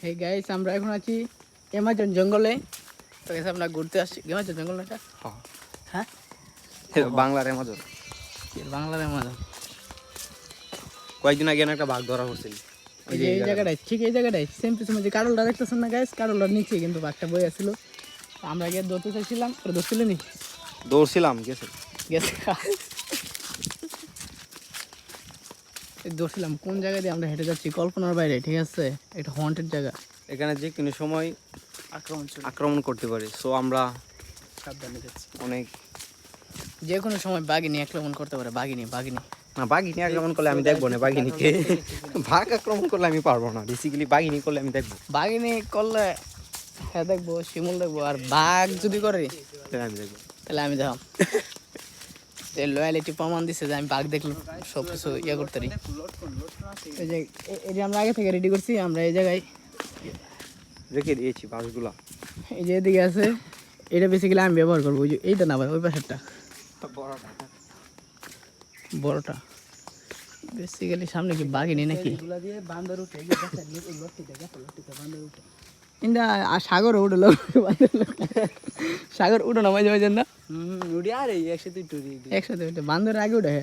Hey guys, আমরা এখন আছি অ্যামাজন জঙ্গলে। তো গাইস আমরা ঘুরতে আসছি অ্যামাজন জঙ্গল না এটা? হ্যাঁ বাংলার অ্যামাজন। বাংলার অ্যামাজন। কয়েকদিন আগে একটা বাঘ ধরা পড়ছিল। এই যে এই জায়গাটায়, ঠিক এই জায়গাটায় সেম টু সেম যে কারোলটা দেখতেছেন না গাইস, কারোলটার নিচে কিন্তু বাঘটা বই আসছিল। আমরা গিয়ে ধরতে চাইছিলাম, ওরা ধরছিল নি, দৌড়ছিলাম গেছে গেছে ধরছিলাম। কোন জায়গা দিয়ে আমরা হেঁটে যাচ্ছি কল্পনার বাইরে, ঠিক আছে? এটা হন্টেড জায়গা, এখানে যে কোনো সময় আক্রমণ করতে পারে। সো আমরা সাবধানে যাচ্ছি। অনেক যে কোনো সময় বাঘিনী আক্রমণ করতে পারে। বাঘিনী না, বাঘিনী আক্রমণ করলে আমি দেখবো না বাঘিনীকে। বাঘ আক্রমণ করলে আমি পারবো না। বেসিক্যালি বাঘিনী করলে আমি দেখবো। বাঘিনী করলে হ্যাঁ দেখবো, শিমুল দেখবো। আর বাঘ যদি করে তাহলে আমি দেখবো। তাহলে আমি দেখো লয়ালিটি প্রমাণ দিচ্ছে যে আমি বাঘ দেখলে সব কিছু ইয়ে করতে পারি। এই যে এই যে আমরা আগে থেকে রেডি করছি, আমরা এই জায়গায় রেখে দিয়েছি বাঘগুলা। এই যে এদিকে আছে, এটা বেসিক্যালি আমি ব্যবহার করবো। ওই যে এইটা না ভাই, ওই পাশেরটা বড়টা। বেসিক্যালি সামনে কি বাঘিনী নাকি? কিন্তু সাগর উঠলো, সাগর উঠো না মাঝে মাঝে না, একসাথে উঠে বান্দরের আগে উঠে।